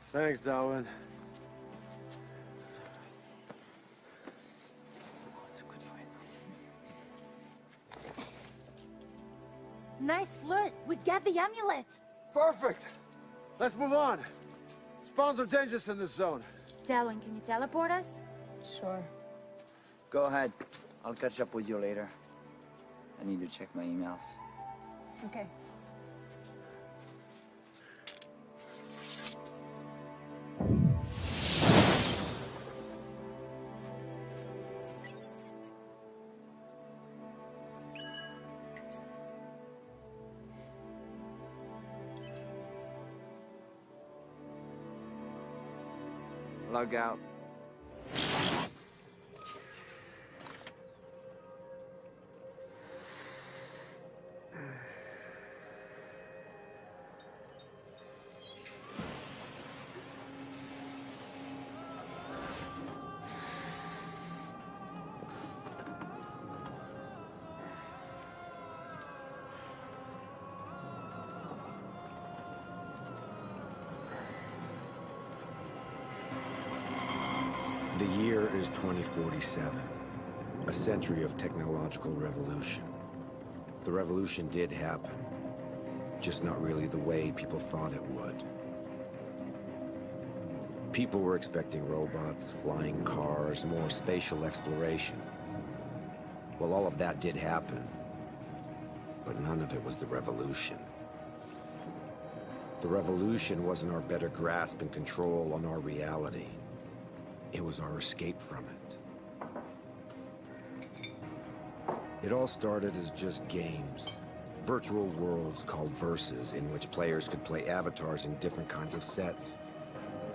Thanks, Darwin. It's a good fight. Nice loot. We got the amulet. Perfect. Let's move on. Spawns are dangerous in this zone. Darwin, can you teleport us? Sure. Go ahead. I'll catch up with you later. I need to check my emails. Okay. Log out. The year is 2047, a century of technological revolution. The revolution did happen, just not really the way people thought it would. People were expecting robots, flying cars, more spatial exploration. Well, all of that did happen, but none of it was the revolution. The revolution wasn't our better grasp and control on our reality. It was our escape from it. It all started as just games. Virtual worlds called Versus, in which players could play avatars in different kinds of sets.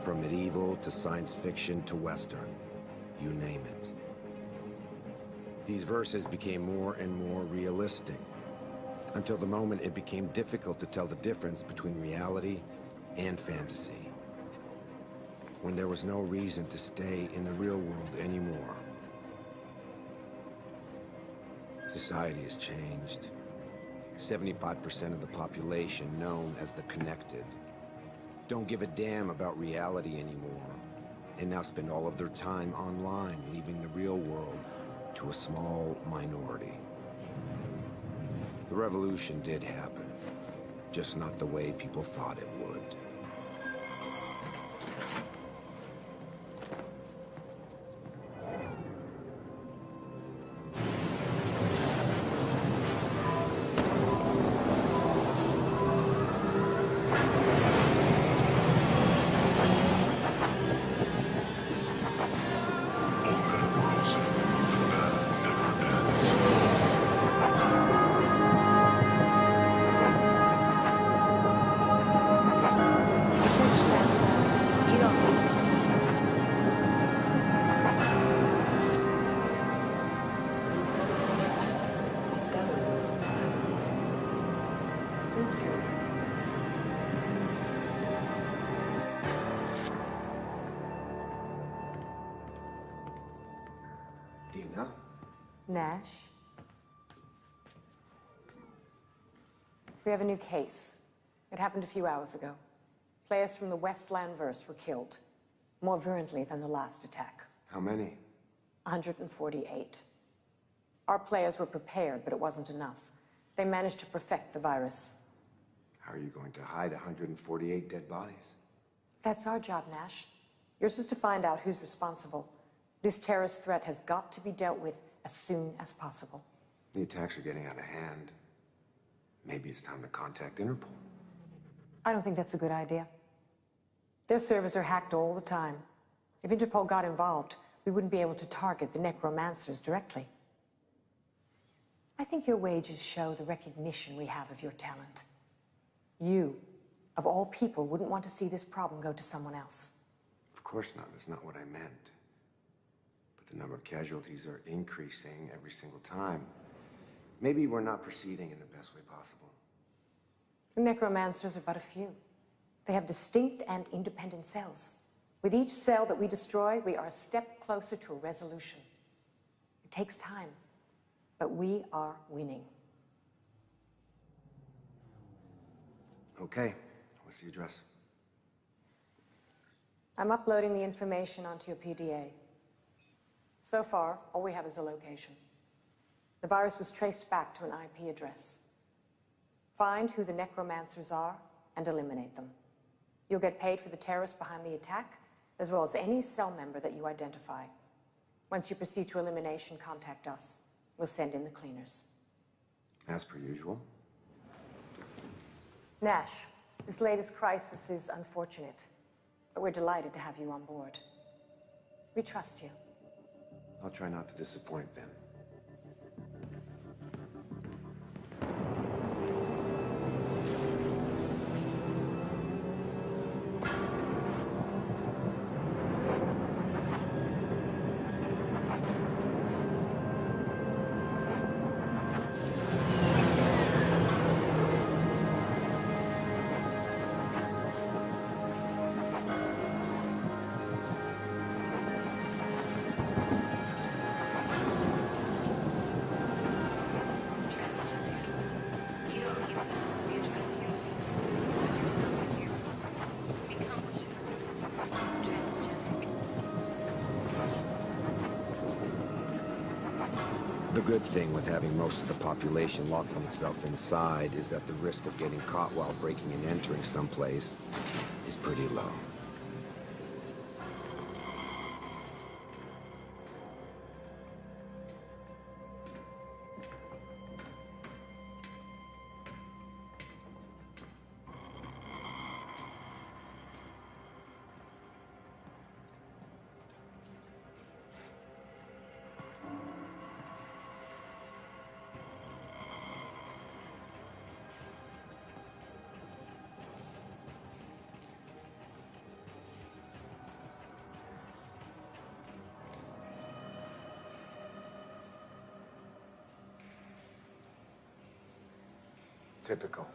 From medieval to science fiction to Western. You name it. These Verses became more and more realistic, until the moment it became difficult to tell the difference between reality and fantasy. When there was no reason to stay in the real world anymore. Society has changed. 75% of the population, known as the connected, don't give a damn about reality anymore. They now spend all of their time online, leaving the real world to a small minority. The revolution did happen, just not the way people thought it would. Dina? Nash? We have a new case. It happened a few hours ago. Players from the Westland verse were killed, more virulently than the last attack. How many? 148. Our players were prepared, but it wasn't enough. They managed to perfect the virus. How are you going to hide 148 dead bodies? That's our job, Nash. Yours is to find out who's responsible. This terrorist threat has got to be dealt with as soon as possible. The attacks are getting out of hand. Maybe it's time to contact Interpol. I don't think that's a good idea. Their servers are hacked all the time. If Interpol got involved, we wouldn't be able to target the necromancers directly. I think your wages show the recognition we have of your talent. You, of all people, wouldn't want to see this problem go to someone else. Of course not. That's not what I meant. But the number of casualties are increasing every single time. Maybe we're not proceeding in the best way possible. The necromancers are but a few. They have distinct and independent cells. With each cell that we destroy, we are a step closer to a resolution. It takes time, but we are winning. Okay. What's the address? I'm uploading the information onto your PDA. So far, all we have is a location. The virus was traced back to an IP address. Find who the necromancers are and eliminate them. You'll get paid for the terrorists behind the attack, as well as any cell member that you identify. Once you proceed to elimination, contact us. We'll send in the cleaners. As per usual. Nash, this latest crisis is unfortunate, but we're delighted to have you on board. We trust you. I'll try not to disappoint them. The good thing with having most of the population locking itself inside is that the risk of getting caught while breaking and entering someplace is pretty low. Typical.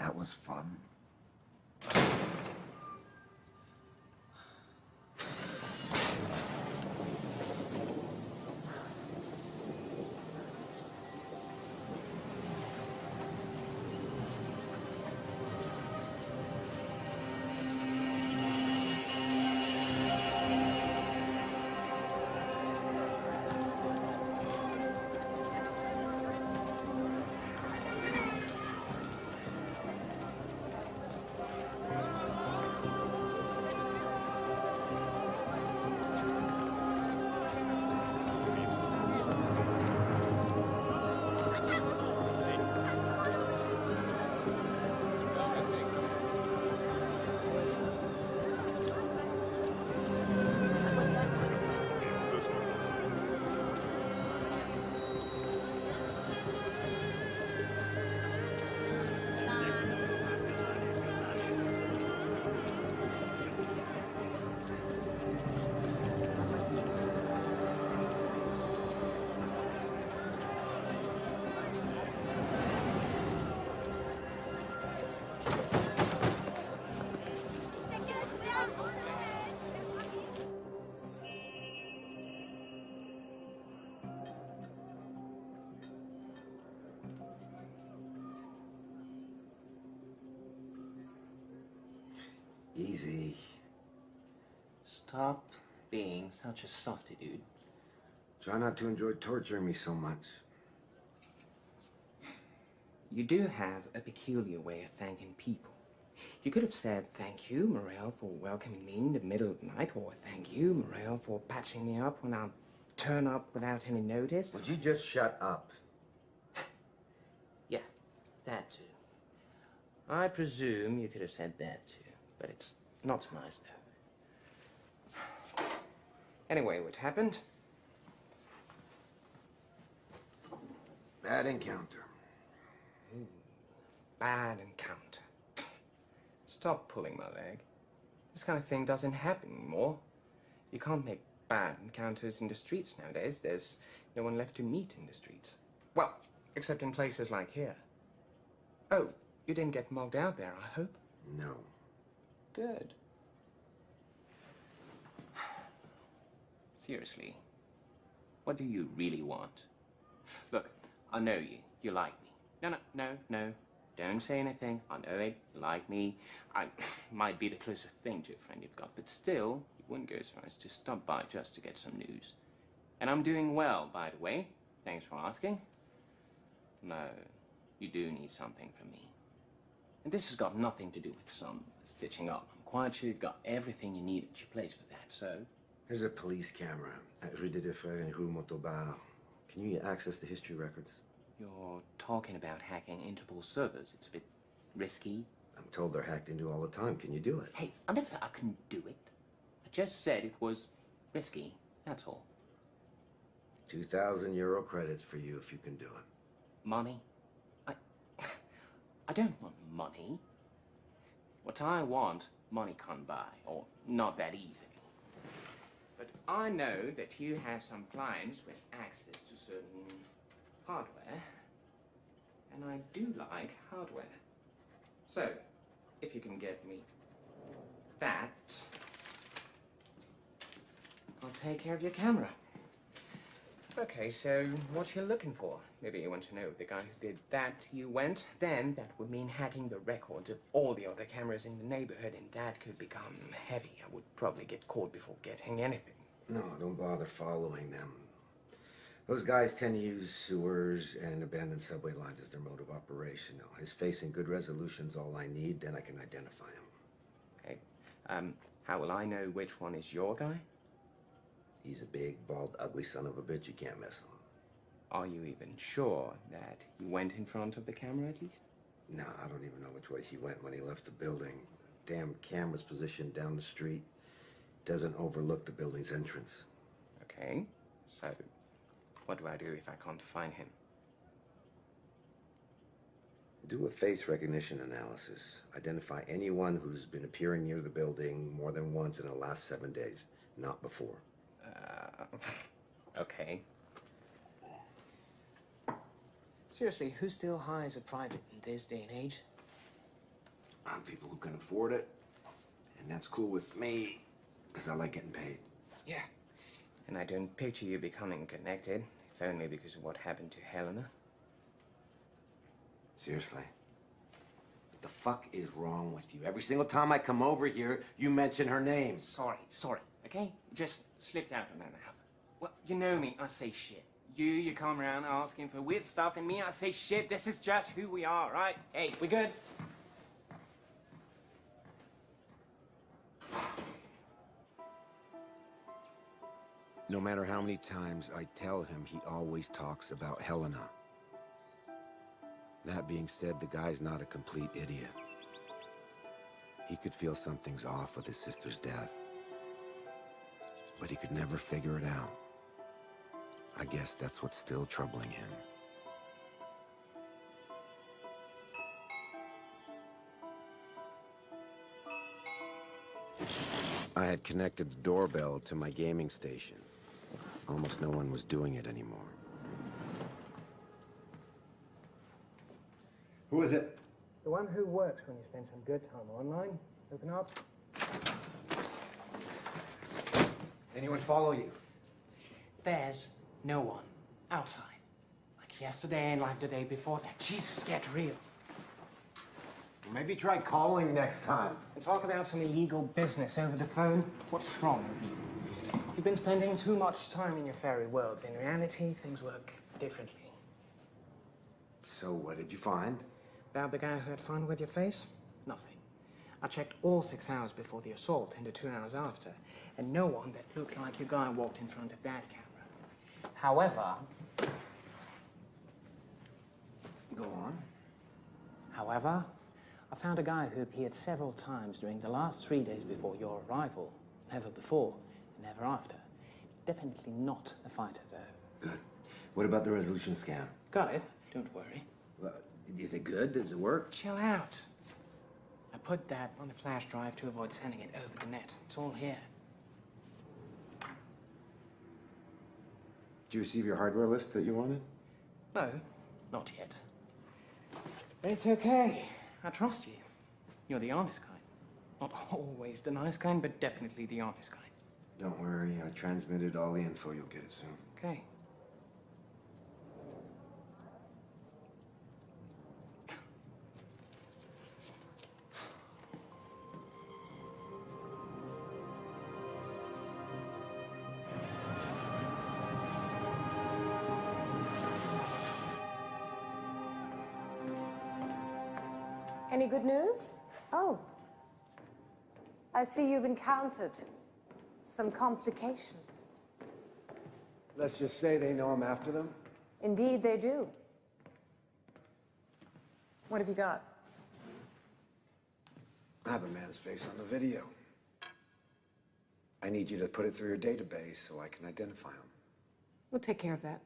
That was fun. Easy. Stop being such a softy, dude. Try not to enjoy torturing me so much. You do have a peculiar way of thanking people. You could have said, thank you, Morel, for welcoming me in the middle of the night, or thank you, Morel, for patching me up when I turn up without any notice. Would you just shut up? Yeah, that too. I presume you could have said that too, but it's not so nice, though. Anyway, what happened? Bad encounter. Bad encounter. Stop pulling my leg. This kind of thing doesn't happen anymore. You can't make bad encounters in the streets nowadays. There's no one left to meet in the streets. Well, except in places like here. Oh, you didn't get mugged out there, I hope? No. Good. Seriously, what do you really want? Look, I know you. You like me. No. Don't say anything. I know it. You like me. I might be the closest thing to a friend you've got, but still, you wouldn't go as far as to stop by just to get some news. And I'm doing well, by the way. Thanks for asking. No, you do need something from me. And this has got nothing to do with some stitching up. I'm quite sure you've got everything you need at your place for that, so... There's a police camera at Rue des Deux Frères and Rue Montauban. Can you access the history records? You're talking about hacking Interpol servers. It's a bit risky. I'm told they're hacked into all the time. Can you do it? Hey, I never said I couldn't do it. I just said it was risky. That's all. 2,000 euro credits for you if you can do it. Money? I don't want money. What I want, money can't buy, or not that easily. But I know that you have some clients with access to certain hardware, and I do like hardware. So, if you can get me that, I'll take care of your camera. Okay, so what you're looking for? Maybe you want to know if the guy who did that to you went. Then that would mean hacking the records of all the other cameras in the neighborhood, and that could become heavy. I would probably get caught before getting anything. No, don't bother following them. Those guys tend to use sewers and abandoned subway lines as their mode of operation. Now, his face and good resolution's all I need, then I can identify him. Okay. How will I know which one is your guy? He's a big, bald, ugly son of a bitch. You can't miss him. Are you even sure that he went in front of the camera at least? No, I don't even know which way he went when he left the building. The damn camera's positioned down the street. Doesn't overlook the building's entrance. Okay. So, what do I do if I can't find him? Do a face recognition analysis. Identify anyone who's been appearing near the building more than once in the last 7 days, not before. Okay. Seriously, who still hires a private in this day and age? People who can afford it. And that's cool with me, because I like getting paid. Yeah. And I don't picture you becoming connected, if only because of what happened to Helena. Seriously. What the fuck is wrong with you? Every single time I come over here, you mention her name. Sorry, okay? Just slipped out of my mouth. Well, you know me, I say shit. You come around asking for weird stuff, and me, I say shit. This is just who we are, right? Hey, we good? No matter how many times I tell him, he always talks about Helena. That being said, the guy's not a complete idiot. He could feel something's off with his sister's death. But he could never figure it out. I guess that's what's still troubling him. I had connected the doorbell to my gaming station. Almost no one was doing it anymore. Who is it? The one who works when you spend some good time online. Open up. Anyone follow you? There's no one outside. Like yesterday and like the day before that. Jesus, get real. Maybe try calling next time. And talk about some illegal business over the phone? What's wrong with you? You've been spending too much time in your fairy worlds. In reality, things work differently. So what did you find? About the guy who had fun with your face? Nothing. I checked all 6 hours before the assault and the 2 hours after, and no one that looked like your guy walked in front of that camera. However... Go on. However, I found a guy who appeared several times during the last 3 days before your arrival. Never before, never after. Definitely not a fighter, though. Good. What about the resolution scan? Got it. Don't worry. Is it good? Does it work? Chill out. I put that on a flash drive to avoid sending it over the net. It's all here. Did you receive your hardware list that you wanted? No, not yet. But it's okay. I trust you. You're the honest kind. Not always the nice kind, but definitely the honest kind. Don't worry, I transmitted all the info. You'll get it soon. Okay. Any good news? Oh. I see you've encountered some complications. Let's just say they know I'm after them. Indeed, they do. What have you got? I have a man's face on the video. I need you to put it through your database so I can identify him. We'll take care of that.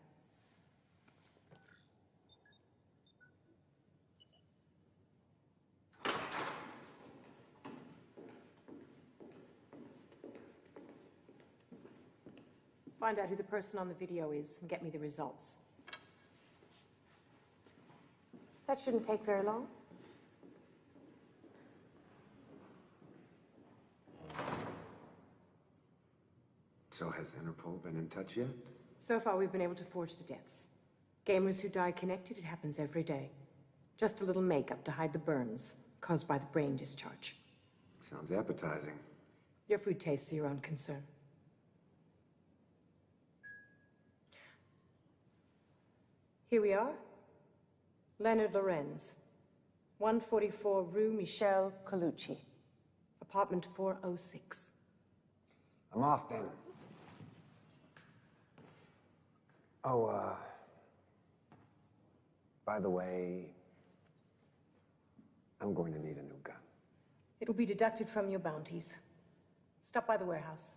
Find out who the person on the video is and get me the results. That shouldn't take very long. So has Interpol been in touch yet? So far, we've been able to forge the deaths. Gamers who die connected, it happens every day. Just a little makeup to hide the burns caused by the brain discharge. Sounds appetizing. Your food tastes are your own concern. Here we are. Leonard Lorenz, 144 Rue Michel Colucci, apartment 406. I'm off then. Oh, by the way, I'm going to need a new gun. It'll be deducted from your bounties. Stop by the warehouse.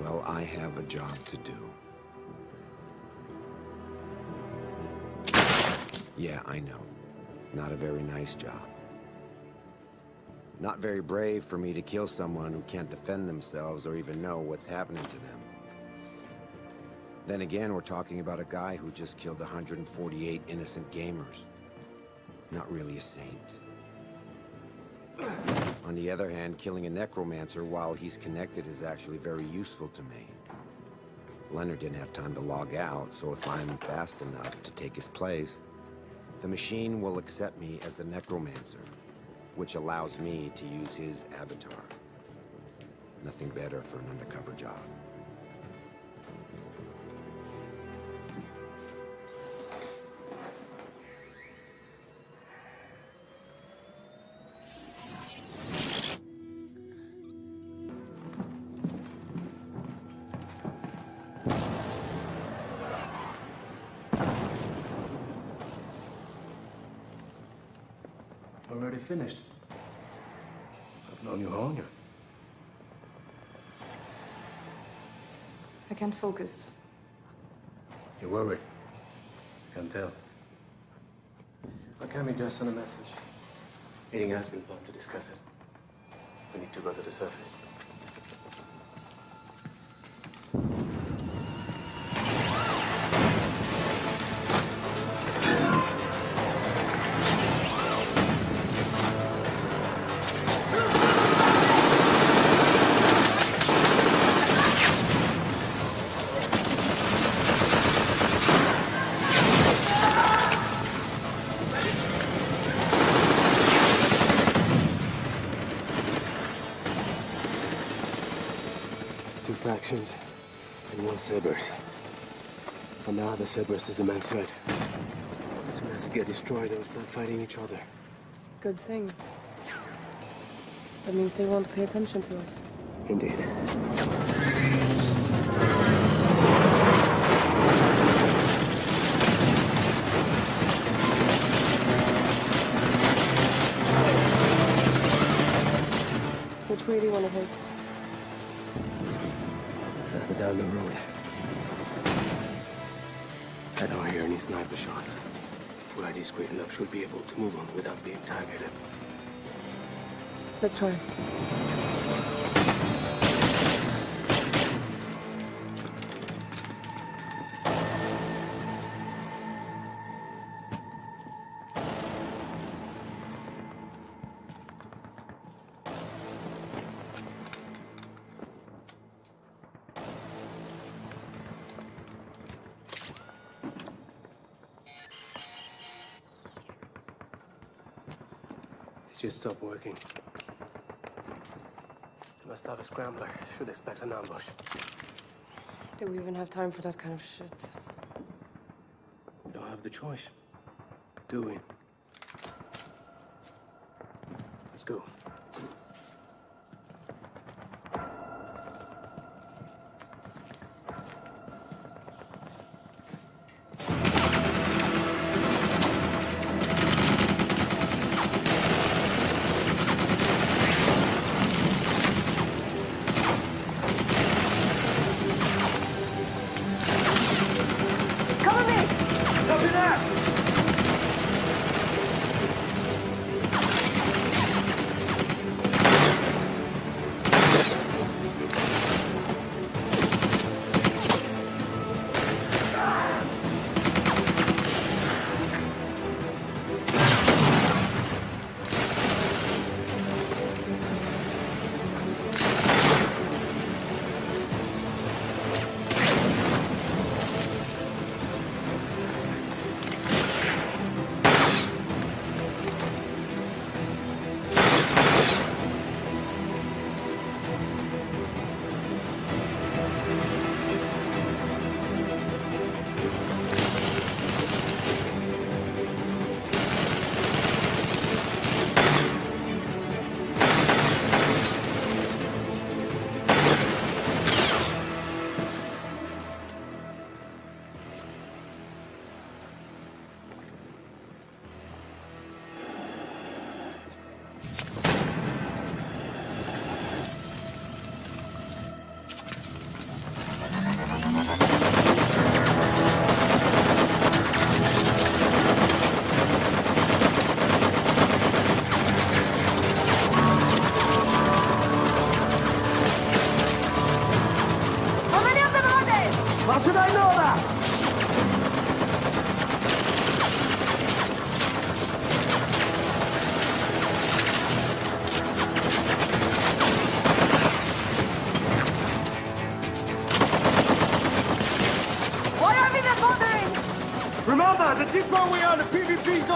Well, I have a job to do. Yeah, I know. Not a very nice job. Not very brave for me to kill someone who can't defend themselves or even know what's happening to them. Then again, we're talking about a guy who just killed 148 innocent gamers. Not really a saint. On the other hand, killing a necromancer while he's connected is actually very useful to me. Leonard didn't have time to log out, so if I'm fast enough to take his place, the machine will accept me as the necromancer, which allows me to use his avatar. Nothing better for an undercover job. Already finished. I've known you all year. I can't focus. You're worried. Can tell. I came in just on a message. Meeting has been planned to discuss it. We need to go to the surface. Two factions and one Cerberus. For now, the Cerberus is the main threat. As soon as it gets destroyed, they'll start fighting each other. Good thing. That means they won't pay attention to us. Indeed. Which way do you want to take? Further down the road. I don't hear any sniper shots. If we're discreet enough, should be able to move on without being targeted. Let's try. It just stopped working. They must have a scrambler. Should expect an ambush. Do we even have time for that kind of shit? We don't have the choice, do we? Let's go.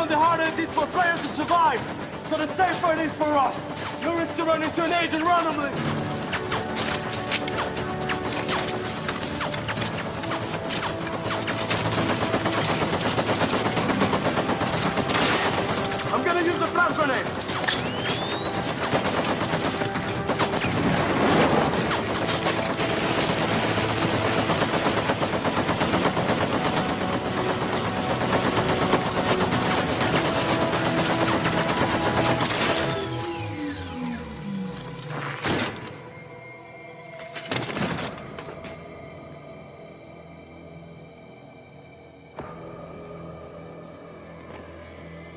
down, the harder it is for players to survive. So the safer it is for us. You risk to run into an agent randomly. I'm gonna use the flash grenade.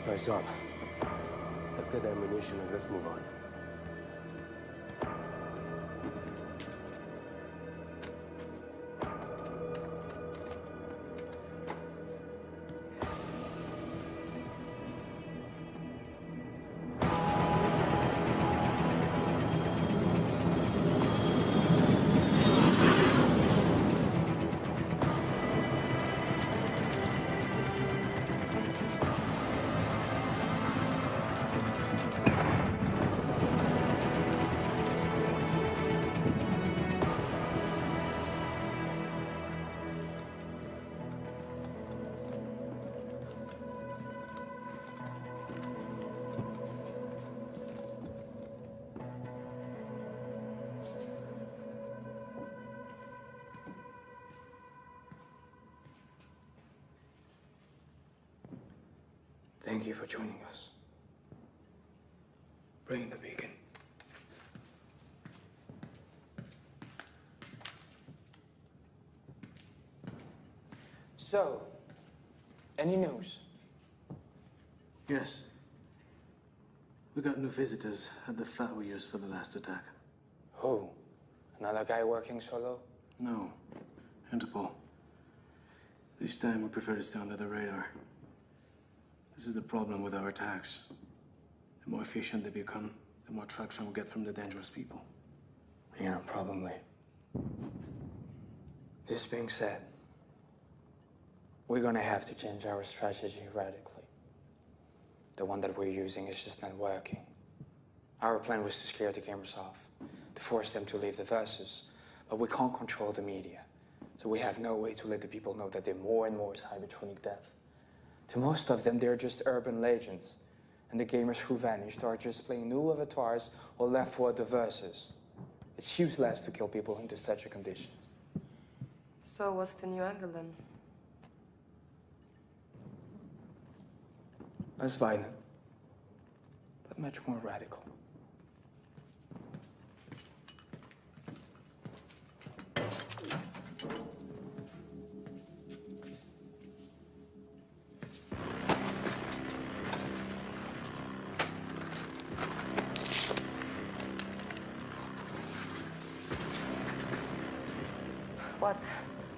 Nice job. Let's get the ammunition and let's move on. Thank you for joining us. Bring the beacon. So, any news? Yes. We got new visitors at the flat we used for the last attack. Who? Another guy working solo? No. Interpol. This time we prefer to stay under the radar. This is the problem with our attacks. The more efficient they become, the more traction we get from the dangerous people. Yeah, probably. This being said, we're gonna have to change our strategy radically. The one that we're using is just not working. Our plan was to scare the gamers off, to force them to leave the verses, but we can't control the media. So we have no way to let the people know that they're more and more Cybertronic death. To most of them, they're just urban legends. And the gamers who vanished are just playing new avatars or left for the verses. It's useless to kill people into such a conditions. So what's the new angle then? Less violent, but much more radical. What?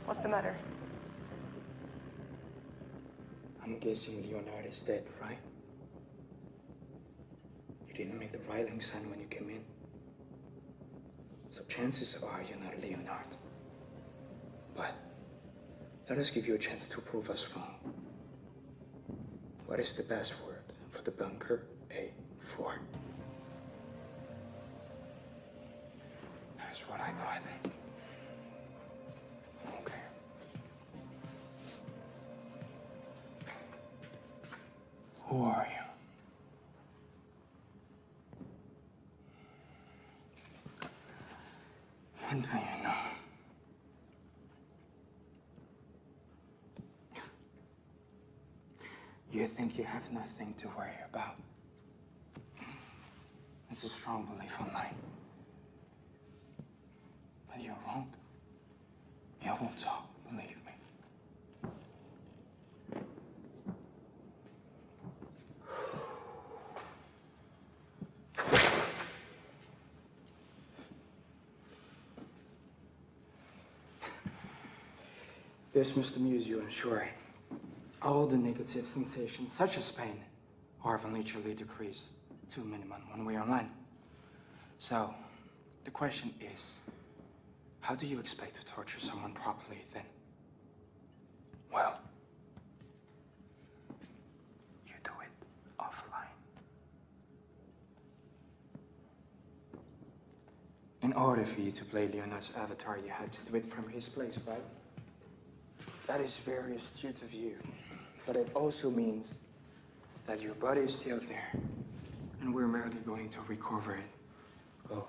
What's the matter? I'm guessing Leonard is dead, right? You didn't make the Ryling sign when you came in. So chances are you're not Leonard. But let us give you a chance to prove us wrong. What is the password for the bunker A4? That's what I thought. Okay. Who are you? What do you know? You think you have nothing to worry about. It's a strong belief of mine. But you're wrong. You won't talk, believe me. This must amuse you, I'm sure. All the negative sensations, such as pain, are literally decreased to a minimum when we are online. So, the question is, how do you expect to torture someone properly then? Well, you do In order for you to play Leonard's avatar, you had to do it from his place, right? That is very astute of you. But it also means that your body is still there, and we're merely going to recover it. Go.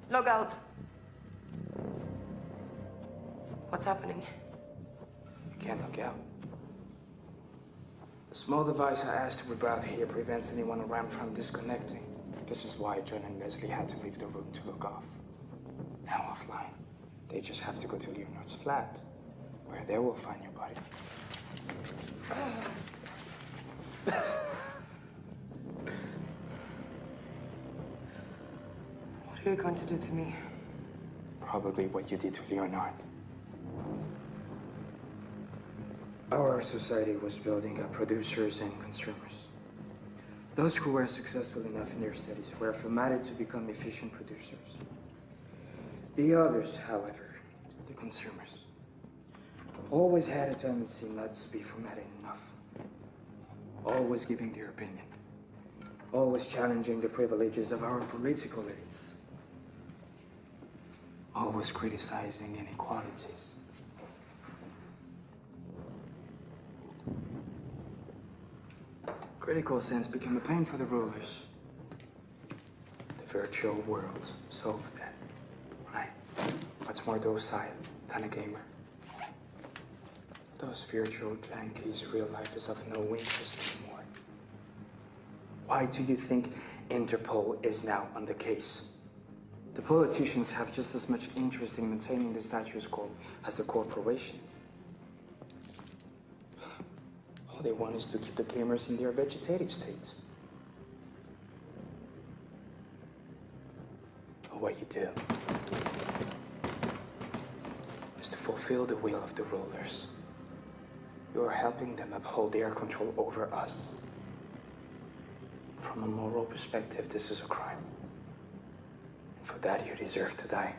Log out. What's happening? You can't log out. The small device I asked to reroute here prevents anyone around from disconnecting. This is why John and Leslie had to leave the room to log off. Now offline, they just have to go to Leonard's flat, where they will find your body. What are you going to do to me? Probably what you did to Leonard. Our society was building up producers and consumers. Those who were successful enough in their studies were formatted to become efficient producers. The others, however, the consumers, always had a tendency not to be formatted enough. Always giving their opinion. Always challenging the privileges of our political elites. Always criticizing inequalities. Critical sense became a pain for the rulers. The virtual world solved that, right? Much more docile than a gamer. Those virtual junkies' real life is of no interest anymore. Why do you think Interpol is now on the case? The politicians have just as much interest in maintaining the status quo as the corporations. All they want is to keep the gamers in their vegetative state. But what you do is to fulfill the will of the rulers. You are helping them uphold their control over us. From a moral perspective, this is a crime. And for that, you deserve to die.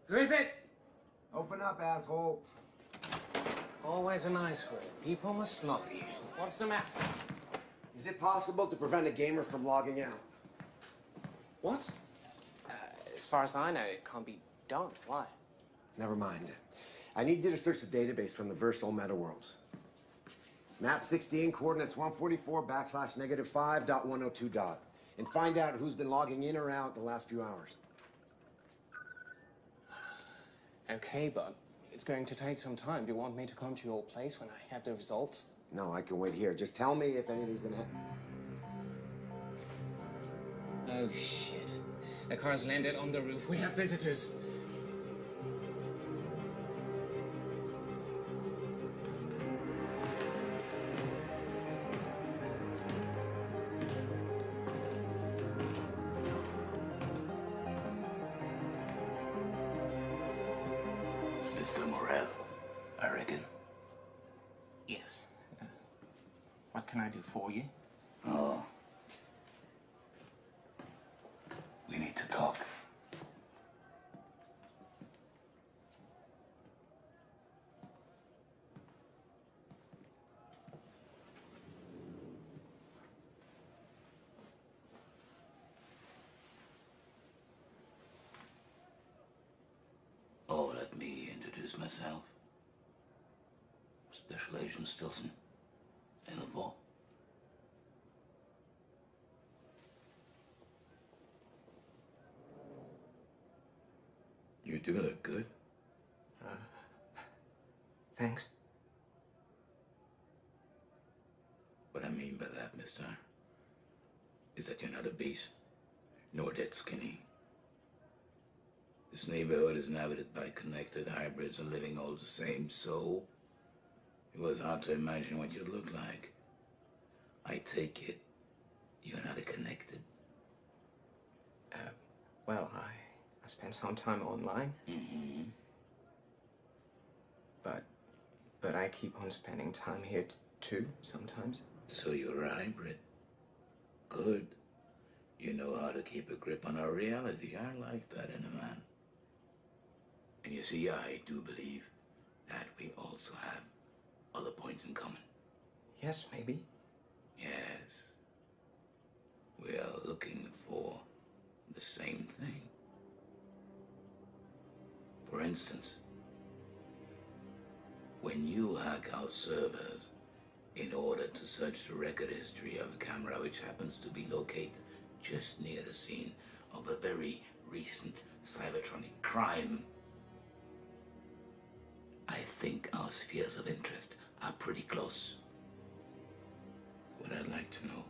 Who is it? Open up, asshole. Always a nice word. People must love you. What's the matter? Is it possible to prevent a gamer from logging out? What? As far as I know, it can't be done. Why? Never mind. I need you to search the database from the virtual meta worlds. Map 16, coordinates 144/-5.102. And find out who's been logging in or out the last few hours. Okay, but it's going to take some time. Do you want me to come to your place when I have the results? No, I can wait here. Just tell me if anything's gonna happen. Oh, shit. The car's landed on the roof. We have visitors. Mr. Morel, I reckon. Yes. What can I do for you? Oh. We need to talk. Oh, let me introduce myself. Special Agent Stilson. Interpol. You do look good. Thanks. What I mean by that, mister, is that you're not obese, nor dead skinny. This neighborhood is inhabited by connected hybrids and living all the same, so it was hard to imagine what you'd look like. I take it you're not connected. Well, I spent some time online. Mm-hmm. But I keep on spending time here too, sometimes. So you're a hybrid. Good. You know how to keep a grip on our reality. I like that in a man. And you see, I do believe that we also have other points in common. Yes, maybe. Yes. We are looking for the same thing. For instance, when you hack our servers in order to search the record history of a camera which happens to be located just near the scene of a very recent cybertronic crime, I think our spheres of interest are pretty close. What I'd like to know,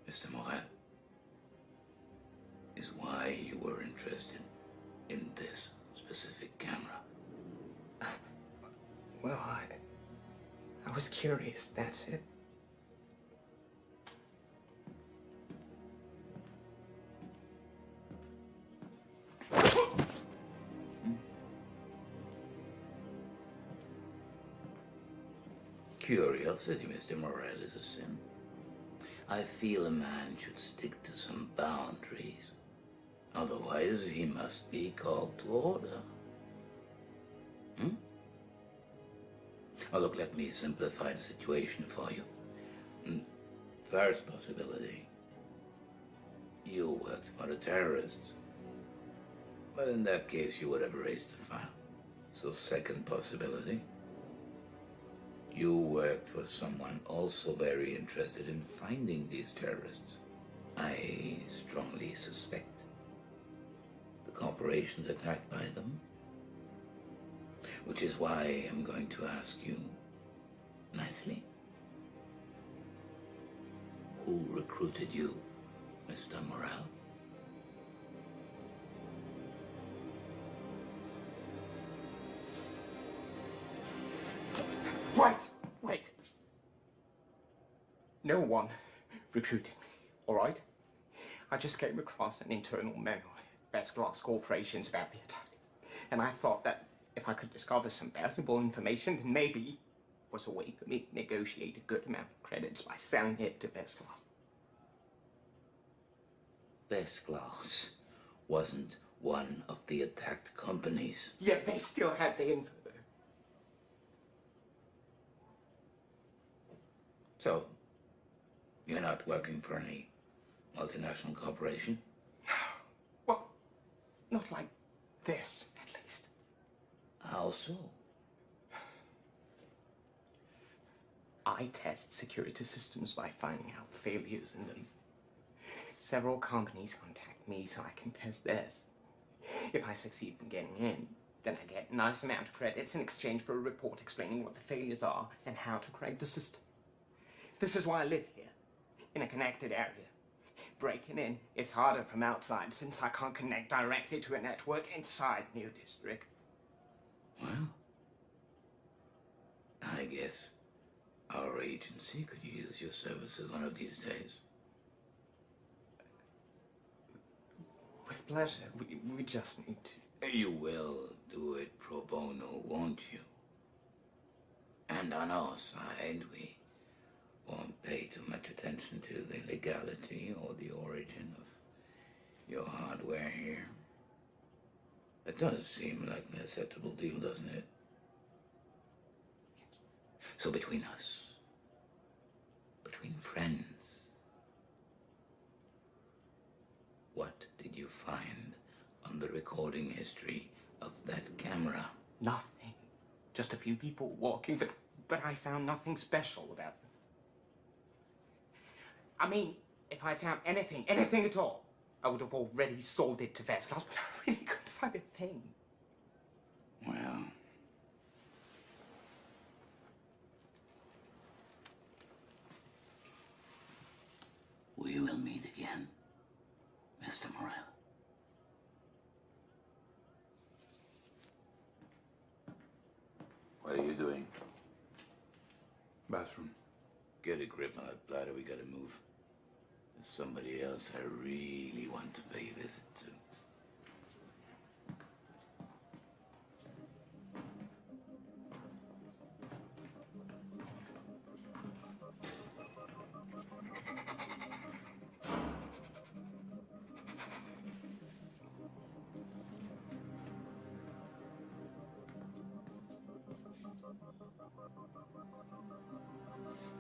Mr. Morel, is why you were interested in this specific camera. Well, I was curious, that's it. Curiosity, Mr. Morel, is a sin. I feel a man should stick to some boundaries. Otherwise, he must be called to order. Oh, look, let me simplify the situation for you. First possibility. You worked for the terrorists. But in that case, you would have erased the file. So second possibility. You worked for someone also very interested in finding these terrorists. I strongly suspect the corporations attacked by them. Which is why I'm going to ask you, nicely, who recruited you, Mr. Morel? Wait! No one recruited me, all right? I just came across an internal memo at Best Glass Corporations about the attack. And I thought that if I could discover some valuable information, then maybe it was a way for me to negotiate a good amount of credits by selling it to Best Glass. Best Glass wasn't one of the attacked companies. Yet they still had the info, though. So, you're not working for any multinational corporation? Well, not like this, at least. How so? I test security systems by finding out failures in them. Several companies contact me so I can test theirs. If I succeed in getting in, then I get a nice amount of credits in exchange for a report explaining what the failures are and how to correct the system. This is why I live here, in a connected area. Breaking in is harder from outside since I can't connect directly to a network inside New District. Well, I guess our agency could use your services one of these days. With pleasure. We just need to. You will do it pro bono, won't you? And on our side, we won't pay too much attention to the legality or the origin of your hardware here. It does seem like an acceptable deal, doesn't it? So between us, between friends, what did you find on the recording history of that camera? Nothing. Just a few people walking, but I found nothing special about them. I mean, if I'd found anything at all, I would have already sold it to Vestglass, but I really couldn't find type of thing. Well, we will meet again, Mr. Morell. What are you doing? Bathroom. Get a grip on that bladder, we gotta move. There's somebody else I really want to pay a visit to.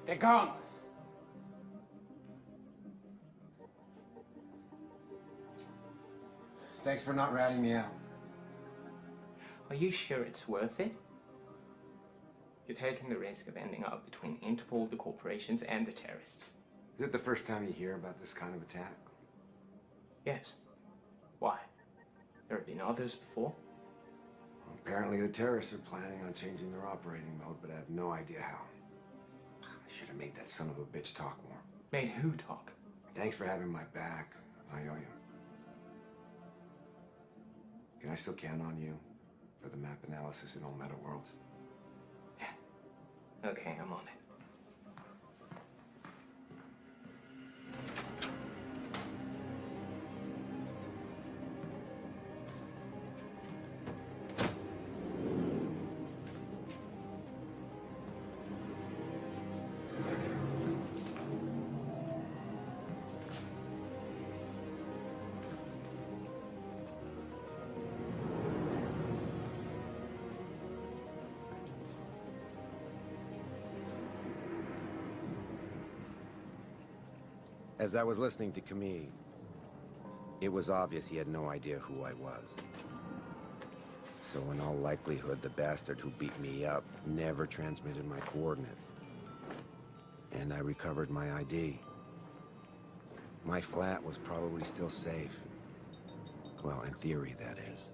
They're gone. Thanks for not ratting me out. Are you sure it's worth it? You're taking the risk of ending up between Interpol, the corporations, and the terrorists. Is it the first time you hear about this kind of attack? Yes. Why? There have been others before? Apparently the terrorists are planning on changing their operating mode, but I have no idea how. I should have made that son of a bitch talk more. Made who talk? Thanks for having my back. I owe you. Can I still count on you for the map analysis in all meta worlds? Yeah. Okay, I'm on it. As I was listening to Camille, it was obvious he had no idea who I was. So in all likelihood, the bastard who beat me up never transmitted my coordinates. And I recovered my ID. My flat was probably still safe. Well, in theory, that is.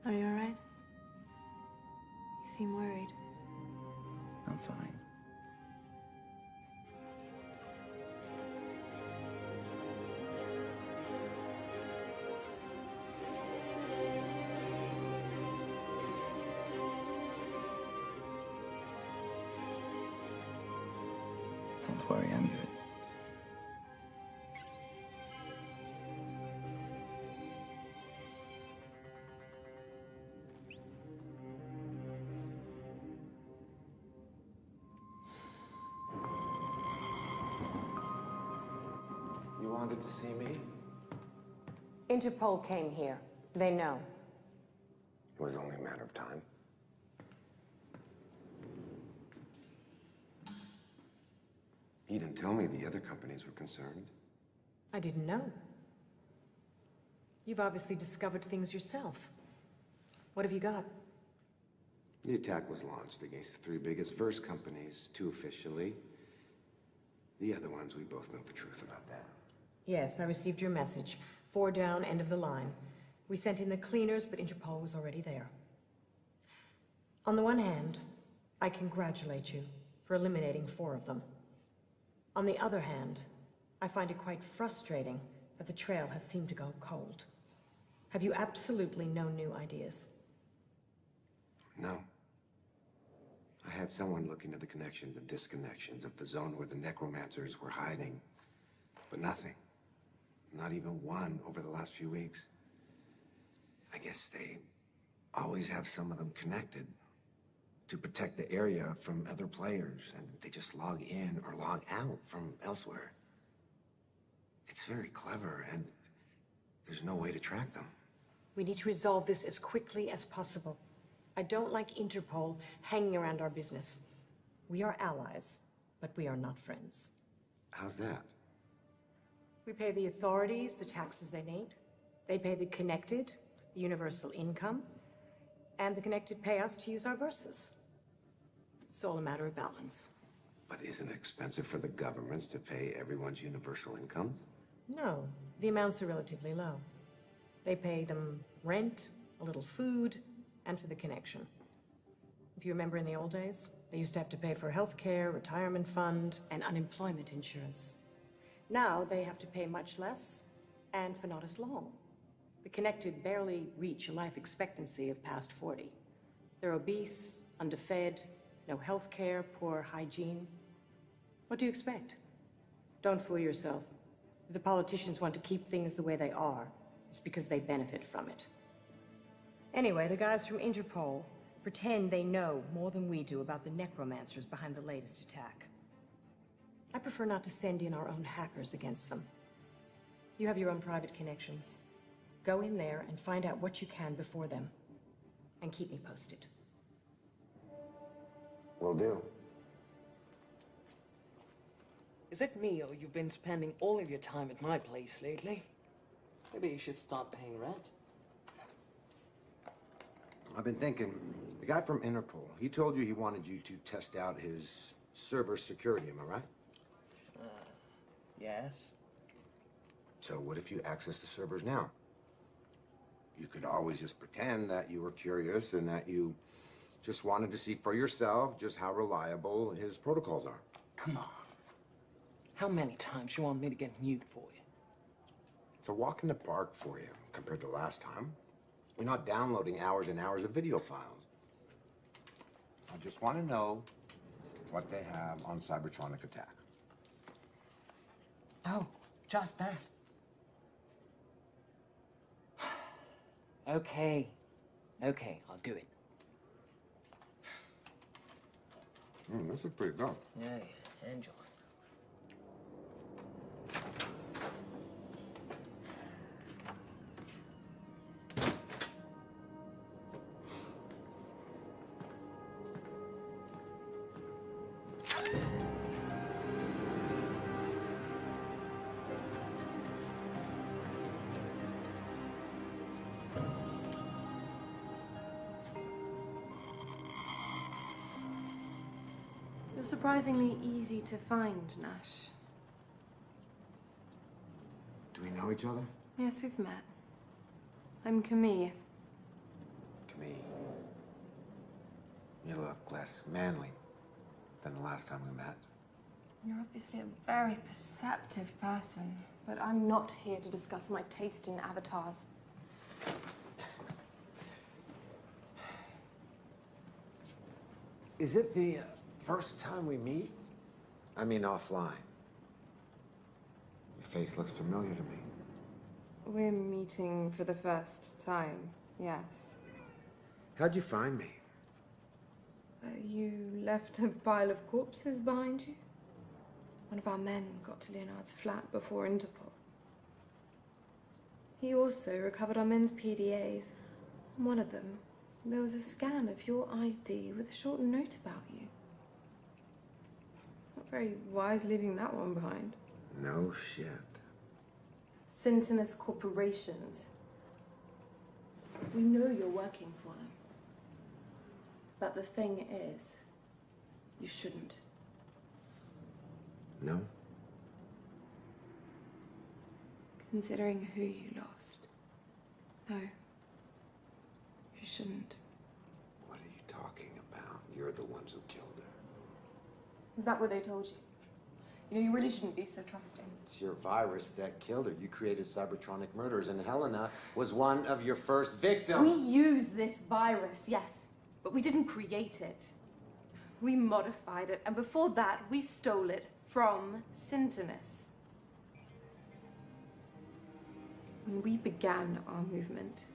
Are you all right? You seem worried. I'm fine. Don't worry, I'm good. You wanted to see me? Interpol came here. They know. It was only a matter of time. You didn't tell me the other companies were concerned. I didn't know. You've obviously discovered things yourself. What have you got? The attack was launched against the 3 biggest Verse companies, 2 officially. The other ones, we both know the truth about that. Yes, I received your message. 4 down, end of the line. We sent in the cleaners, but Interpol was already there. On the one hand, I congratulate you for eliminating 4 of them. On the other hand, I find it quite frustrating that the trail has seemed to go cold. Have you absolutely no new ideas? No. I had someone look into the connections and disconnections of the zone where the necromancers were hiding, but nothing. Not even one over the last few weeks. I guess they always have some of them connected to protect the area from other players, and they just log in or log out from elsewhere. It's very clever, and there's no way to track them. We need to resolve this as quickly as possible. I don't like Interpol hanging around our business. We are allies, but we are not friends. How's that? We pay the authorities the taxes they need. They pay the Connected the universal income, and the Connected pay us to use our verses. It's all a matter of balance. But isn't it expensive for the governments to pay everyone's universal incomes? No, the amounts are relatively low. They pay them rent, a little food, and for the connection. If you remember in the old days, they used to have to pay for health care, retirement fund, and unemployment insurance. Now they have to pay much less, and for not as long. The Connected barely reach a life expectancy of past 40. They're obese, underfed, no health care, poor hygiene. What do you expect? Don't fool yourself. If the politicians want to keep things the way they are, it's because they benefit from it. Anyway, the guys from Interpol pretend they know more than we do about the necromancers behind the latest attack. I prefer not to send in our own hackers against them. You have your own private connections. Go in there and find out what you can before them. And keep me posted. Will do. Is it me, or you've been spending all of your time at my place lately? Maybe you should start paying rent. I've been thinking, the guy from Interpol, he told you he wanted you to test out his server security, am I right? Yes. So what if you access the servers now? You could always just pretend that you were curious and that you just wanted to see for yourself just how reliable his protocols are. Come on. How many times you want me to get mute for you? It's a walk in the park for you compared to last time. You're not downloading hours and hours of video files. I just want to know what they have on Cybertronic Attack. Oh, just that. Okay. Okay, I'll do it. This is pretty good. Yeah, enjoy. You're surprisingly easy to find, Nash. Do we know each other? Yes, we've met. I'm Camille. Camille. You look less manly than the last time we met. You're obviously a very perceptive person, but I'm not here to discuss my taste in avatars. Is it the first time we meet? I mean offline. Your face looks familiar to me. We're meeting for the first time, yes. How'd you find me? You left a pile of corpses behind you? One of our men got to Leonard's flat before Interpol. He also recovered our men's PDAs. On one of them, there was a scan of your ID with a short note about you. Very wise leaving that one behind. No shit. Syntonus Corporations. We know you're working for them. But the thing is, you shouldn't. No? Considering who you lost. No. You shouldn't. What are you talking about? You're the ones who killed her. Is that what they told you? You know, you really shouldn't be so trusting. It's your virus that killed her. You created Cybertronic murders, and Helena was one of your first victims. We used this virus, yes, but we didn't create it. We modified it, and before that, we stole it from Syntonus. When we began our movement,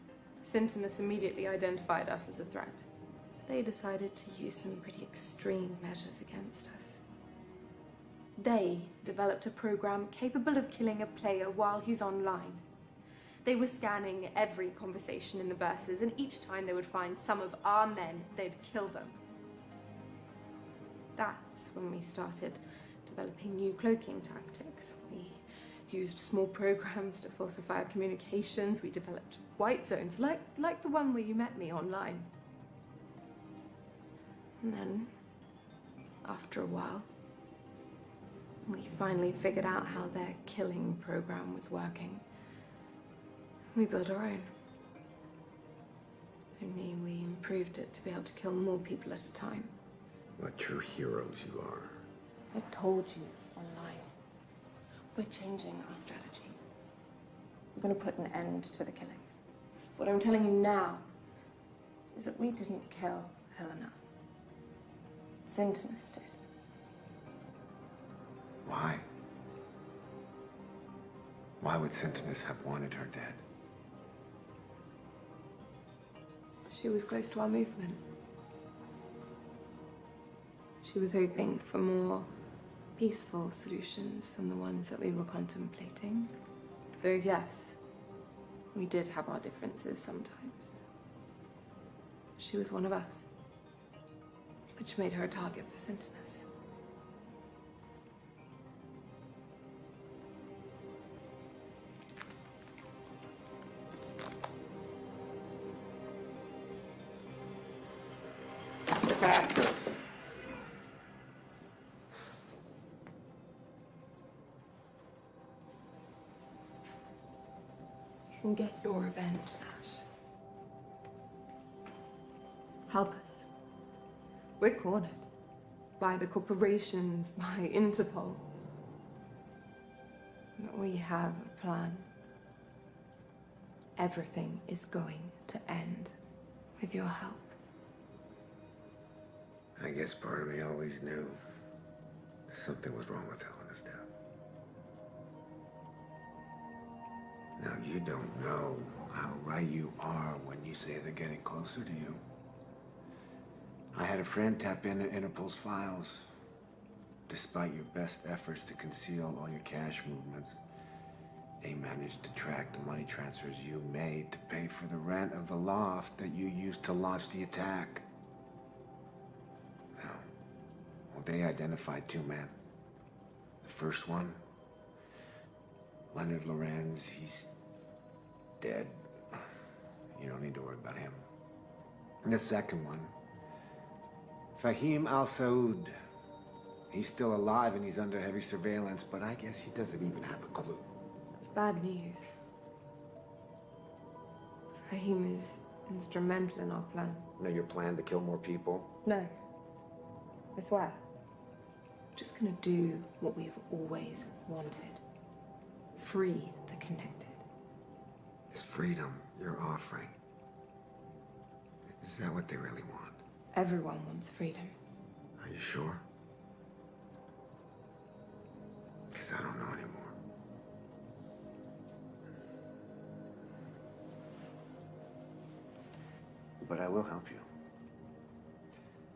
Syntonus immediately identified us as a threat. They decided to use some pretty extreme measures against us. They developed a program capable of killing a player while he's online. They were scanning every conversation in the verses, and each time they would find some of our men, they'd kill them. That's when we started developing new cloaking tactics. We used small programs to falsify our communications. We developed white zones, like the one where you met me online. And then, after a while, we finally figured out how their killing program was working. We built our own. Only we improved it to be able to kill more people at a time. What true heroes you are. I told you online. We're changing our strategy. We're going to put an end to the killings. What I'm telling you now is that we didn't kill Helena. Syntonus did. Why? Why would Syntonus have wanted her dead? She was close to our movement. She was hoping for more peaceful solutions than the ones that we were contemplating. So yes, we did have our differences sometimes. She was one of us, which made her a target for Syntonus. Bastards. You can get your revenge, Ash. Help us. We're cornered. By the corporations, by Interpol. But we have a plan. Everything is going to end with your help. I guess part of me always knew something was wrong with Helena's death. Now, you don't know how right you are when you say they're getting closer to you. I had a friend tap into Interpol's files. Despite your best efforts to conceal all your cash movements, they managed to track the money transfers you made to pay for the rent of the loft that you used to launch the attack. Well, they identified two men. The first one, Leonard Lorenz, he's dead. You don't need to worry about him. And the second one, Fahim Al-Saud. He's still alive and he's under heavy surveillance, but I guess he doesn't even have a clue. That's bad news. Fahim is instrumental in our plan. You know your plan to kill more people? No. I swear. We're just gonna do what we've always wanted. Free the Connected. This freedom you're offering, is that what they really want? Everyone wants freedom. Are you sure? Because I don't know anymore. But I will help you.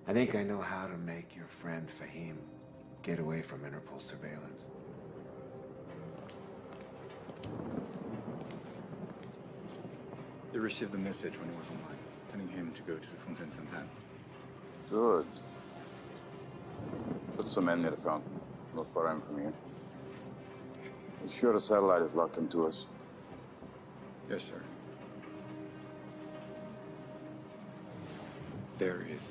I think I know how to make your friend Fahim get away from Interpol surveillance. They received the message when he was online, telling him to go to the Fontaine Sainte-Anne. Good. Put some men near the fountain. Not far in from here. Be sure the satellite is locked into us. Yes, sir. There he is.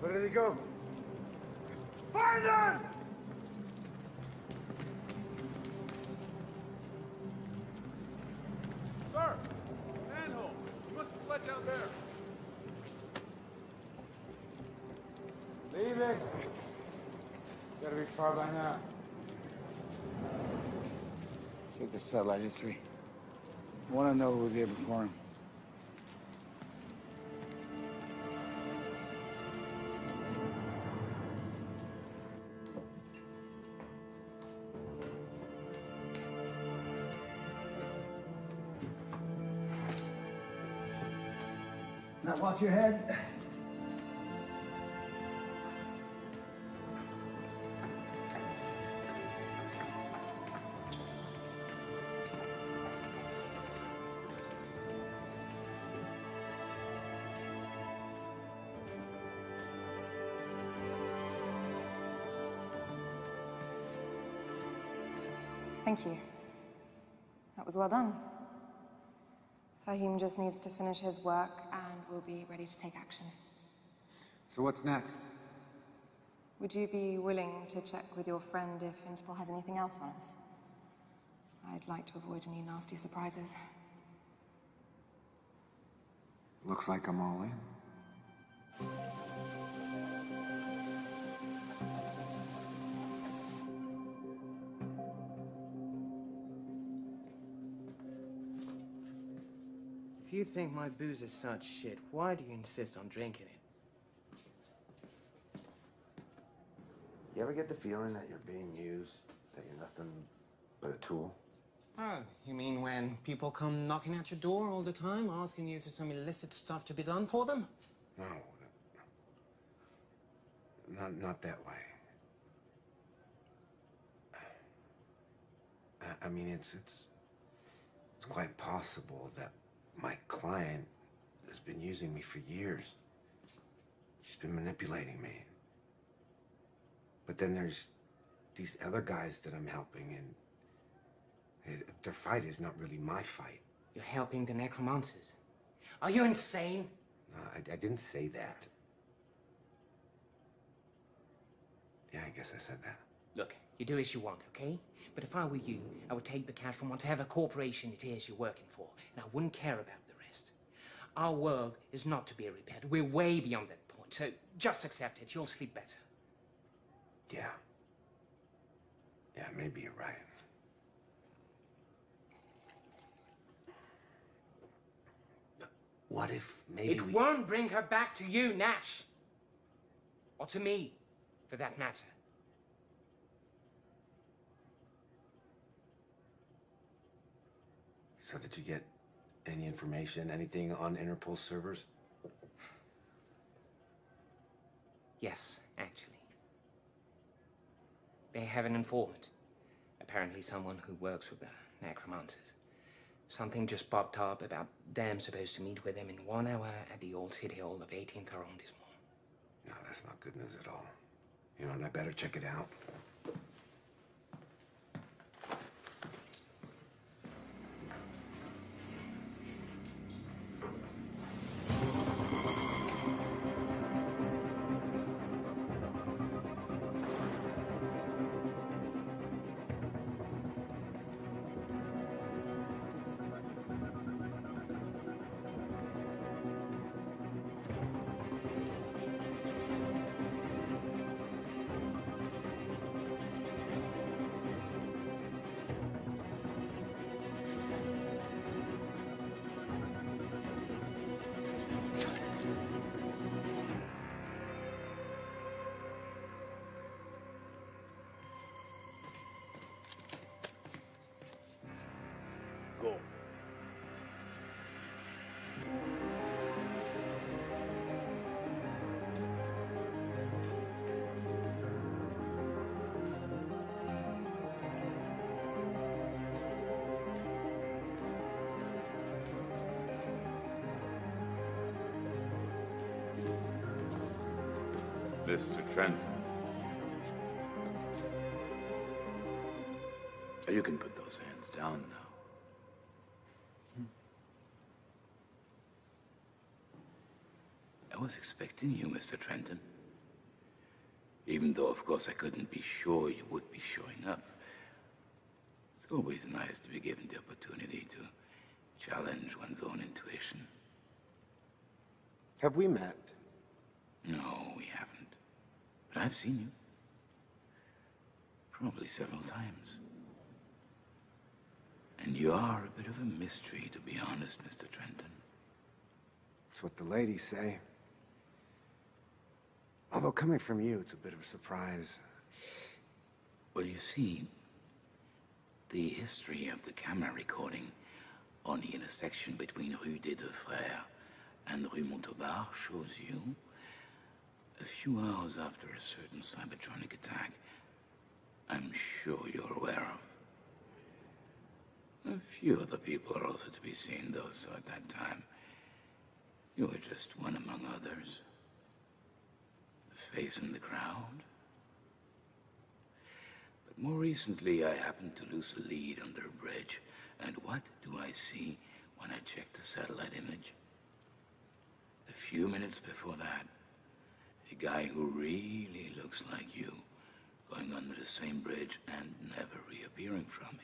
Where did he go? Find them! Sir! Manhole! You must have fled down there. Leave it. Gotta be far by now. Check the satellite history. I want to know who was here before him. Now watch your head. Thank you. That was well done. Fahim just needs to finish his work and we'll be ready to take action. So what's next? Would you be willing to check with your friend if Interpol has anything else on us? I'd like to avoid any nasty surprises. Looks like I'm all in. If you think my booze is such shit, why do you insist on drinking it? You ever get the feeling that you're being used, that you're nothing but a tool? Oh, you mean when people come knocking at your door all the time, asking you for some illicit stuff to be done for them? No. Not that way. I mean, it's quite possible that my client has been using me for years. She's been manipulating me. But then there's these other guys that I'm helping, and their fight is not really my fight. You're helping the necromancers. Are you insane? I didn't say that. Yeah, I guess I said that. Look, you do as you want, okay? But if I were you, I would take the cash from whatever corporation it is you're working for, and I wouldn't care about the rest. Our world is not to be repaired. We're way beyond that point, so just accept it. You'll sleep better. Yeah. Yeah, maybe you're right. But what if maybe It won't bring her back to you, Nash. Or to me, for that matter. So did you get any information, anything on Interpol servers? Yes, actually. They have an informant. Apparently someone who works with the necromancers. Something just popped up about them supposed to meet with them in 1 hour at the old city hall of 18th arrondissement. No, that's not good news at all. You know, and I better check it out. Mr. Trenton. You can put those hands down now. I was expecting you, Mr. Trenton. Even though, of course, I couldn't be sure you would be showing up. It's always nice to be given the opportunity to challenge one's own intuition. Have we met? No, we haven't. But I've seen you. Probably several times. And you are a bit of a mystery, to be honest, Mr. Trenton. That's what the ladies say. Although coming from you, it's a bit of a surprise. Well, you see, the history of the camera recording on the intersection between Rue des Deux Frères and Rue Montauban shows you, a few hours after a certain Cybertronic attack, I'm sure you're aware of. A few other people are also to be seen, though, so at that time, you were just one among others. A face in the crowd. But more recently, I happened to lose a lead under a bridge, and what do I see when I check the satellite image? A few minutes before that, a guy who really looks like you, going under the same bridge and never reappearing from it.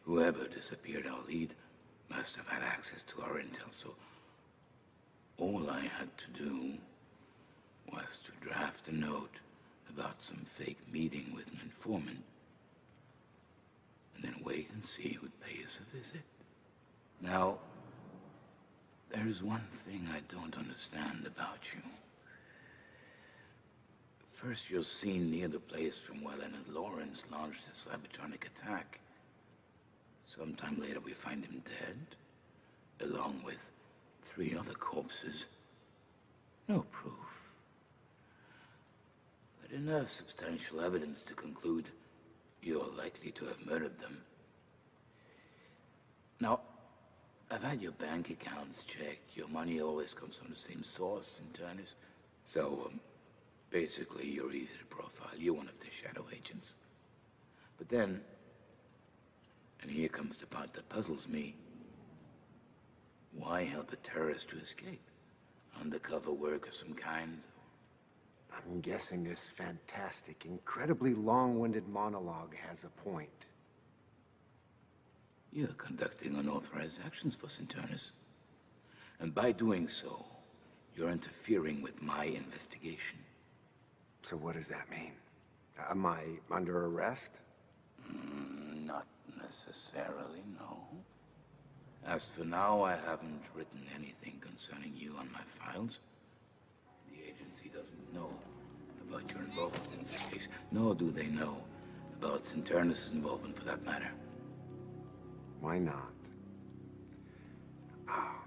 Whoever disappeared our lead must have had access to our intel, so all I had to do was to draft a note about some fake meeting with an informant, and then wait and see who'd pay us a visit. Now, there is one thing I don't understand about you. First, you're seen near the place from where Leonard Lawrence launched his Cybertronic attack. Sometime later, we find him dead, along with 3 other corpses. No proof. But enough substantial evidence to conclude you're likely to have murdered them. Now, I've had your bank accounts checked. Your money always comes from the same source in Turnus. So, basically, you're easy to profile. You're one of the shadow agents. But then, and here comes the part that puzzles me, why help a terrorist to escape? Undercover work of some kind? I'm guessing this fantastic, incredibly long-winded monologue has a point. You're conducting unauthorized actions for Cinturnus. And by doing so, you're interfering with my investigation. So what does that mean? Am I under arrest? Not necessarily, no. As for now, I haven't written anything concerning you on my files. The agency doesn't know about your involvement in this case, nor do they know about Cinturnus' involvement for that matter. Why not? Oh.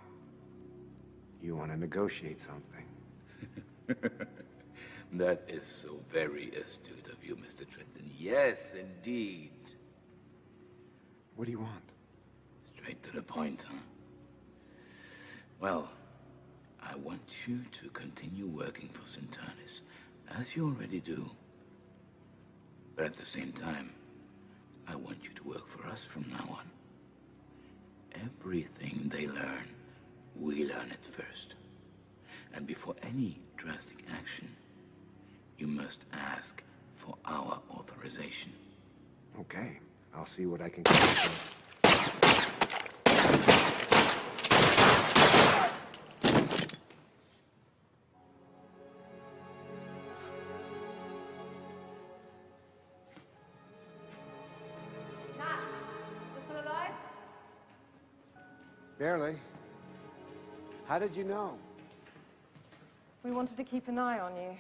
You want to negotiate something? That is so very astute of you, Mr. Trenton. Yes, indeed. What do you want? Straight to the point, huh? Well, I want you to continue working for Cinturnus, as you already do. But at the same time, I want you to work for us from now on. Everything they learn, we learn it first. And before any drastic action, you must ask for our authorization. Okay, I'll see what I can come up with. Barely. How did you know? We wanted to keep an eye on you,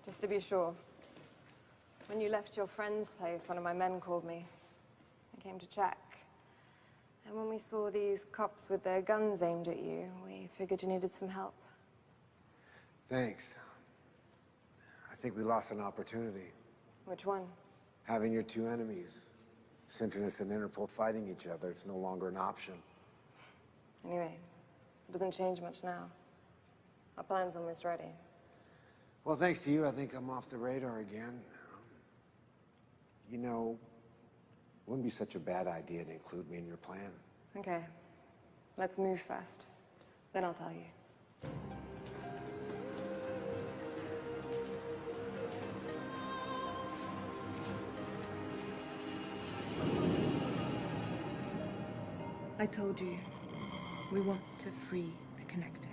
just to be sure. When you left your friend's place, one of my men called me. I came to check. And when we saw these cops with their guns aimed at you, we figured you needed some help. Thanks. I think we lost an opportunity. Which one? Having your 2 enemies, Cinturnus and Interpol, fighting each other, it's no longer an option. Anyway, it doesn't change much now. Our plan's almost ready. Well, thanks to you, I think I'm off the radar again. You know, it wouldn't be such a bad idea to include me in your plan. Okay. Let's move first. Then I'll tell you. I told you, we want to free the Connected.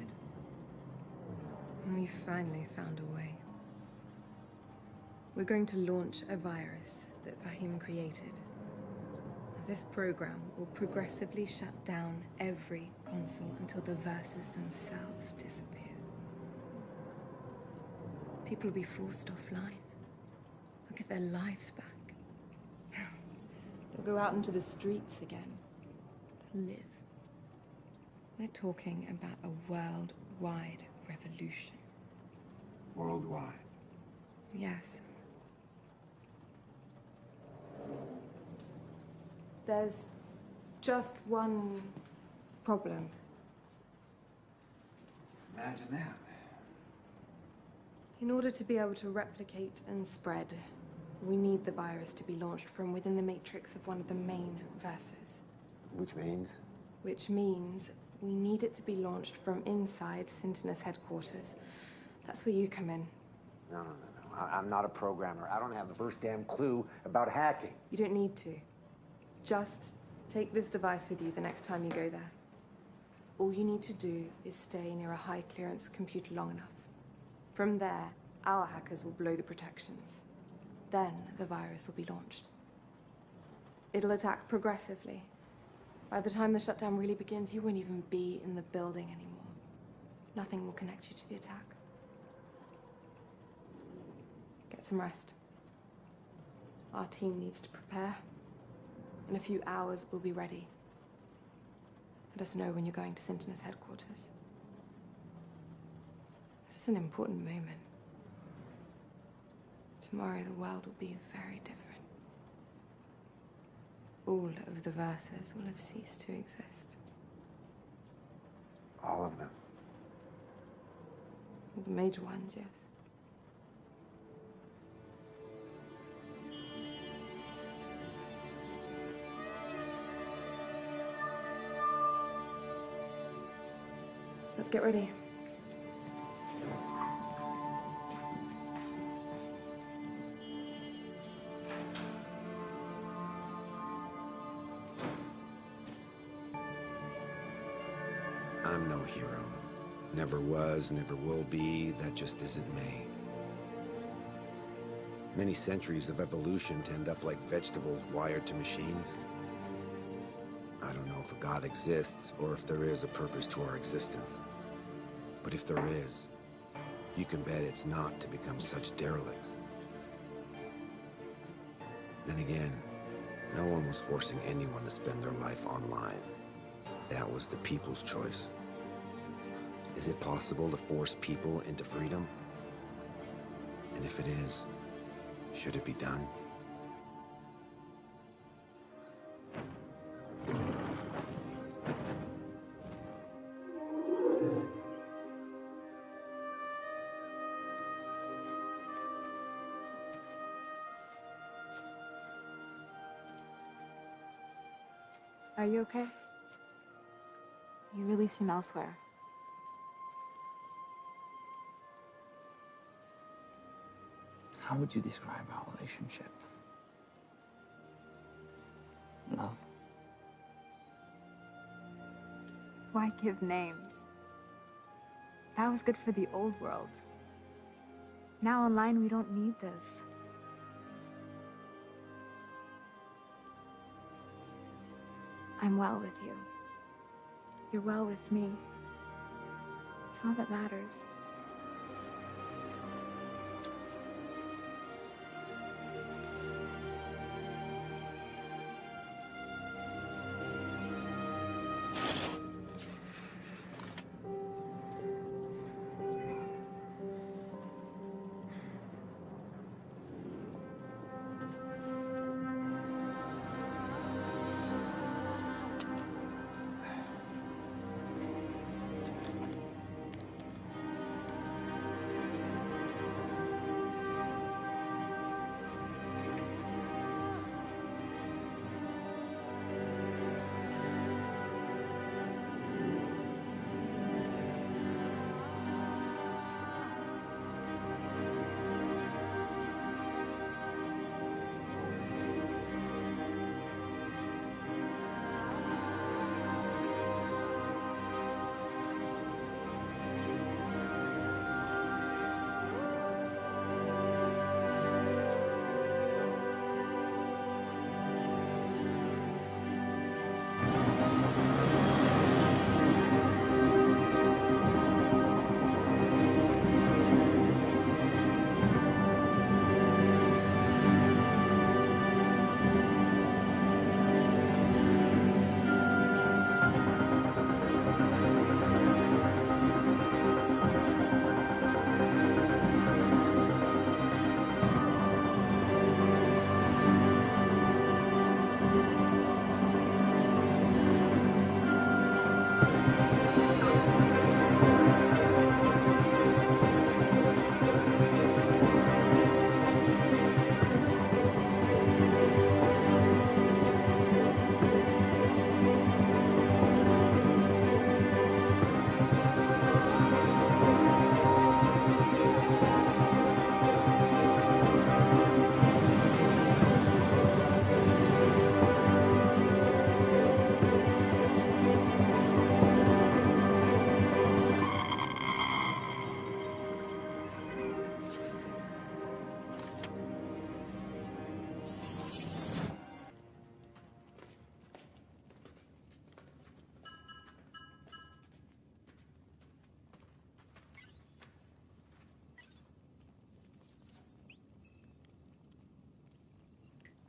And we finally found a way. We're going to launch a virus that Fahim created. This program will progressively shut down every console until the verses themselves disappear. People will be forced offline. They'll get their lives back. They'll go out into the streets again. They'll live. We're talking about a worldwide revolution. Worldwide? Yes. There's just one problem. Imagine that. In order to be able to replicate and spread, we need the virus to be launched from within the matrix of one of the main verses. Which means? Which means we need it to be launched from inside Sintinos headquarters. That's where you come in. No. I'm not a programmer. I don't have the first damn clue about hacking. You don't need to. Just take this device with you the next time you go there. All you need to do is stay near a high-clearance computer long enough. From there, our hackers will blow the protections. Then the virus will be launched. It'll attack progressively. By the time the shutdown really begins, you won't even be in the building anymore. Nothing will connect you to the attack. Get some rest. Our team needs to prepare. In a few hours, we'll be ready. Let us know when you're going to Sintinos headquarters. This is an important moment. Tomorrow, the world will be very different. All of the verses will have ceased to exist. All of them? The major ones, yes. Let's get ready. I'm no hero. Never was, never will be. That just isn't me. Many centuries of evolution to end up like vegetables wired to machines. I don't know if a God exists or if there is a purpose to our existence. But if there is, you can bet it's not to become such derelicts. Then again, no one was forcing anyone to spend their life online. That was the people's choice. Is it possible to force people into freedom? And if it is, should it be done? Are you okay? You released him elsewhere. How would you describe our relationship? Love? Why give names? That was good for the old world. Now online, we don't need this. I'm well with you. You're well with me. It's all that matters.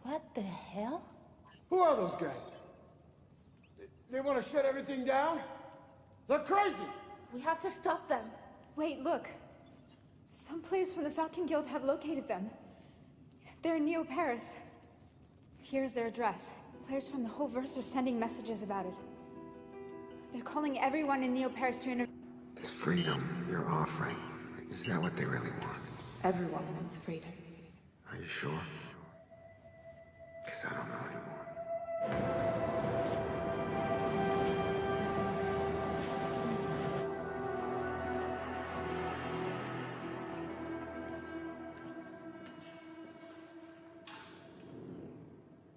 What the hell? Who are those guys? They want to shut everything down? They're crazy! We have to stop them. Wait, look. Some players from the Falcon Guild have located them. They're in Neo Paris. Here's their address. Players from the whole verse are sending messages about it. They're calling everyone in Neo Paris to interview. This freedom you're offering, is that what they really want? Everyone wants freedom. Are you sure? Because I don't know anymore.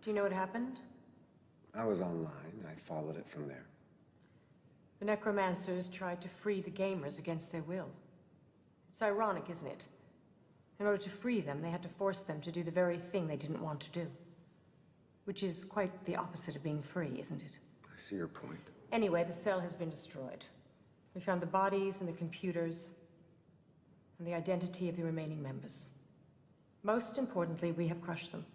Do you know what happened? I was online. I followed it from there. The Necromancers tried to free the gamers against their will. It's ironic, isn't it? In order to free them, they had to force them to do the very thing they didn't want to do. Which is quite the opposite of being free, isn't it? I see your point. Anyway, the cell has been destroyed. We found the bodies and the computers, and the identity of the remaining members. Most importantly, we have crushed them.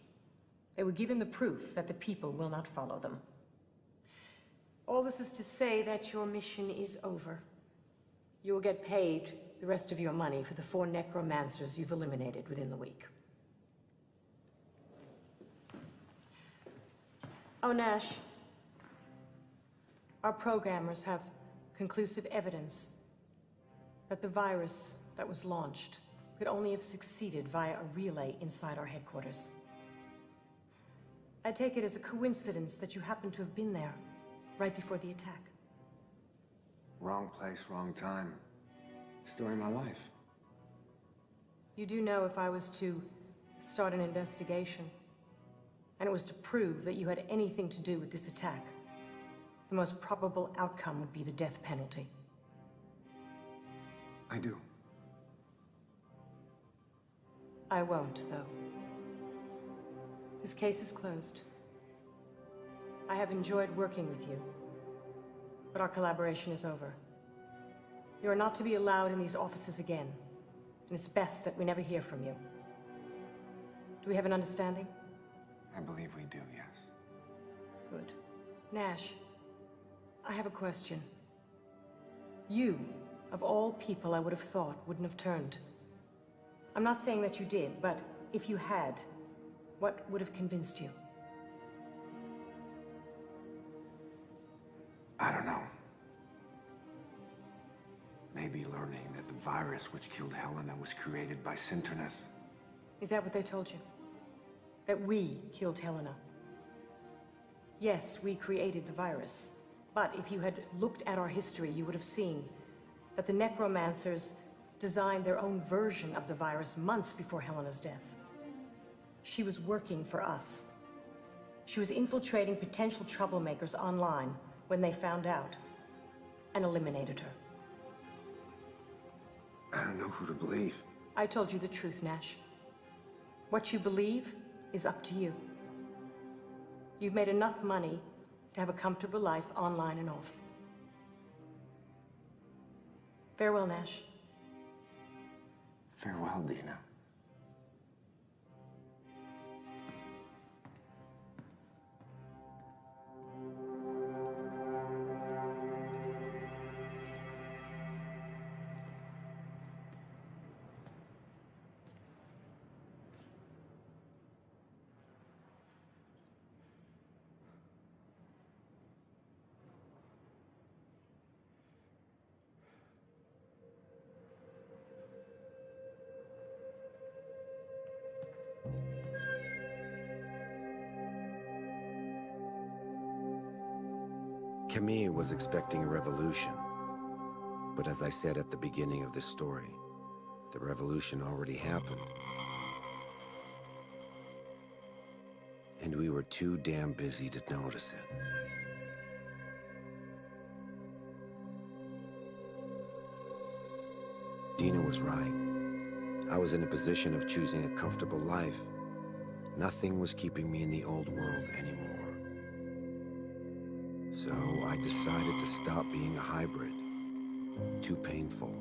They were given the proof that the people will not follow them. All this is to say that your mission is over. You will get paid the rest of your money for the 4 necromancers you've eliminated within the week. Oh, Nash. Our programmers have conclusive evidence that the virus that was launched could only have succeeded via a relay inside our headquarters. I take it as a coincidence that you happen to have been there right before the attack. Wrong place, wrong time. Story of my life. You do know if I was to start an investigation, and it was to prove that you had anything to do with this attack, the most probable outcome would be the death penalty. I do. I won't, though. This case is closed. I have enjoyed working with you, but our collaboration is over. You are not to be allowed in these offices again, and it's best that we never hear from you. Do we have an understanding? I believe we do, yes. Good. Nash, I have a question. You, of all people I would have thought wouldn't have turned. I'm not saying that you did, but if you had, what would have convinced you? I don't know. Maybe learning that the virus which killed Helena was created by Sinternus. Is that what they told you? That we killed Helena? Yes, we created the virus. But if you had looked at our history, you would have seen that the Necromancers designed their own version of the virus months before Helena's death. She was working for us. She was infiltrating potential troublemakers online when they found out and eliminated her. I don't know who to believe. I told you the truth, Nash. What you believe is up to you. You've made enough money to have a comfortable life online and off. Farewell, Nash. Farewell, Dina. Camille was expecting a revolution. But as I said at the beginning of this story, the revolution already happened. And we were too damn busy to notice it. Dina was right. I was in a position of choosing a comfortable life. Nothing was keeping me in the old world anymore. So I decided to stop being a hybrid. Too painful.